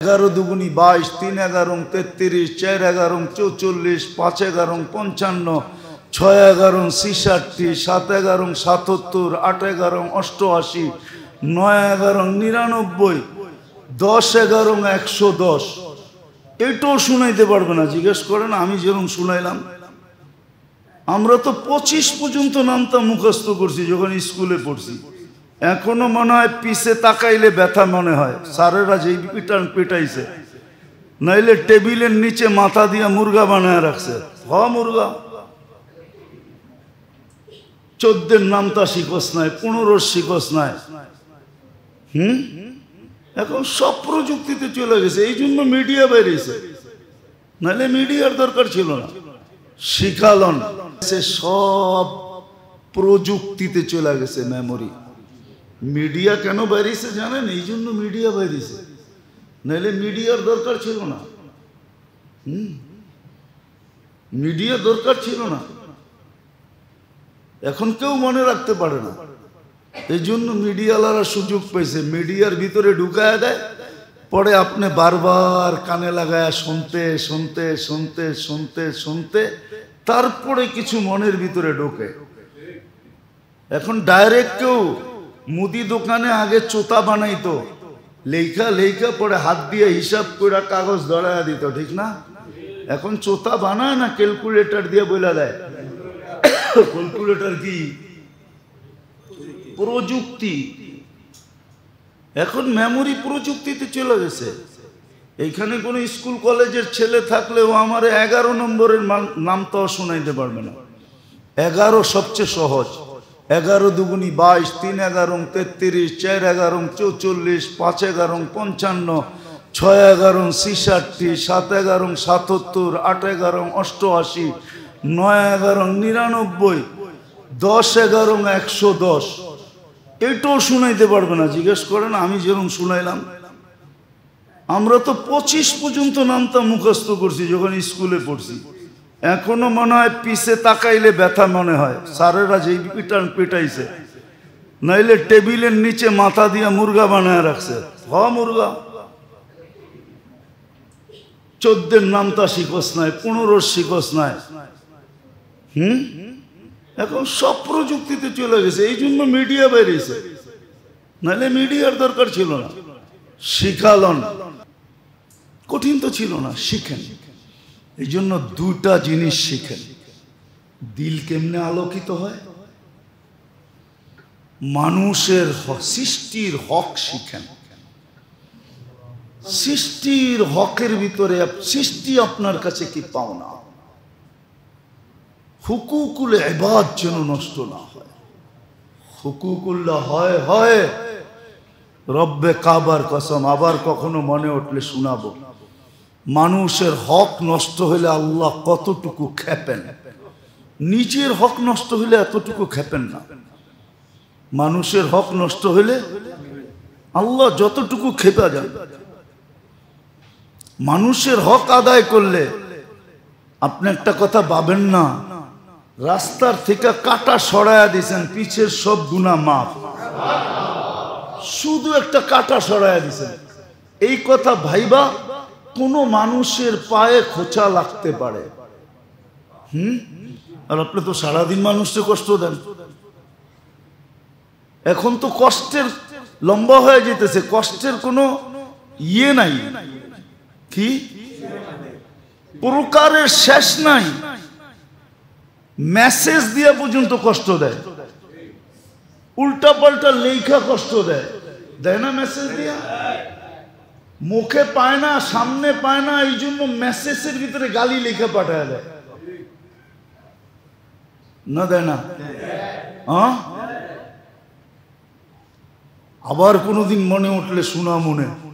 11 দুগুনি 22, 3 11 33, 4 11 44, 5 11 55, 6 11 66, 7 11 77, 8 11 88, 9 11 99, 10 11 110। এটাও শুনাইতে পারবে না, জিজ্ঞেস করেন আমি যেরকম শুনাইলাম। আমরা তো 25 পর্যন্ত নামটা মুখস্থ করছি যখন স্কুলে পড়ছি। এখনো মনে হয় পিছে তাকাইলে ব্যথা মনে হয়, স্যারেরা যেই পিটাইছে। নাইলে টেবিলের নিচে মাথা দিয়ে মুরগা বানায় রাখছে। মুরগা 14 নামটা শিখস নাই, 15 শিখস নাই। এখন সব প্রযুক্তিতে চলে গেছে, এই জন্য মিডিয়া বেরিয়েছে, নাহলে মিডিয়ার দরকার ছিল না। শিখালন সব প্রযুক্তিতে চলে গেছে, মেমোরি। মিডিয়া কেন বেরিয়েছে জানেন? এই জন্য মিডিয়া বেরিয়েছে, নাহলে মিডিয়ার দরকার ছিল না। মিডিয়া দরকার ছিল না, এখন কেউ মনে রাখতে পারে না। এই জন্য মিডিয়াওয়ালারা সুযোগ পেয়েছে, মিডিয়ার ভিতরে ঢুকায় দেয়, পরে আপনি বারবার কানে লাগায় শুনতে শুনতে শুনতে শুনতে শুনতে তারপরে কিছু মনের ভিতরে ঢোকে। এখন ডাইরেক্ট কেউ মুদি দোকানে আগে চোতা বানাইতো, লেখা লেখা পরে হাত দিয়ে হিসাব করে কাগজ ধরায় দিত, ঠিক না? এখন চোতা বানায় না, ক্যালকুলেটর দিয়ে বলে দেয়। ক্যালকুলেটর কি? প্রযুক্তি। এখন মেমোরি প্রযুক্তিতে চলে গেছে। এইখানে কোনো স্কুল কলেজের ছেলে থাকলেও আমার 11 নম্বরের নামটাও শোনাইতে পারবে না। 11 সবচেয়ে সহজ। 11 দুগুনি 22, 3 11 33, 4 11 44, 5 11 55, 6 11 66, 7 11 77, 8 11 88, 9 11 99, 10 11 110। এটাও শুনাইতে পারবে না, জিজ্ঞেস করেন আমি যেরকম শুনাইলাম। আমরা তো 25 পর্যন্ত নামটা মুখস্থ করছি যখন স্কুলে পড়ছি। এখনো মনে হয় পিছে তাকাইলে ব্যথা মনে হয়, স্যারেরা যেই পিটাইছে। নাইলে টেবিলের নিচে মাথা দিয়ে মুরগা বানায় রাখছে। মুরগা 14 নামটা শিখস নাই, 15 শিখস নাই। এখন সব প্রযুক্তিতে চলে গেছে, এই জন্য মিডিয়া বেরিয়েছে, নাহলে মিডিয়ার দরকার ছিল না। শিখালন কঠিন তো ছিল না, শিখেন। এই জন্য 2টা জিনিস শিখেন। দিল কেমনে আলোকিত হয়, মানুষের সৃষ্টির হক শিখেন। সৃষ্টির হকের ভিতরে সৃষ্টি আপনার কাছে কি পাওনা, হুকুকুল ইবাদ যেন নষ্ট না হয়। হুকুকুল্লাহ হয় হয় রব্বে কাবার কসম, আবার কখনো মনে উঠলে শোনাবো। মানুষের হক নষ্ট হইলে আল্লাহ কতটুকু খেপেন, নিজের হক নষ্ট হইলে এতটুকু খেপেন না। মানুষের হক নষ্ট হইলে আল্লাহ যতটুকু খেপা যান। মানুষের হক আদায় করলে আপনি একটা কথা ভাবেন না, রাস্তার থেকে কাটা সরাইয়া দিয়েছেন, পিছের সব গুনাহ মাফ, শুধু একটা কাটা সরাইয়া দিয়েছেন। এই কথা ভাইবা কোনো মানুষের পায়ে খোঁচা লাগতে পারে। আর আপনি তো সারাদিন মানুষকে কষ্ট দেন। এখন তো কষ্টের লম্বা হয়ে যেতেছে, কষ্টের কোনো ইয়ে নাই, কি প্রকারের শেষ নাই। মেসেজ দিয়া পর্যন্ত কষ্ট দেয়, উল্টা পাল্টা লেখা কষ্ট দেয়, দেয় না? মেসেজ দিয়া মুখে পায় না, সামনে পায় না, এই জন্য মেসেজের ভিতরে গালি লেখা পাঠায় দেয়, না দেয় না? আবার কোনোদিন মনে উঠলে শোনা মনে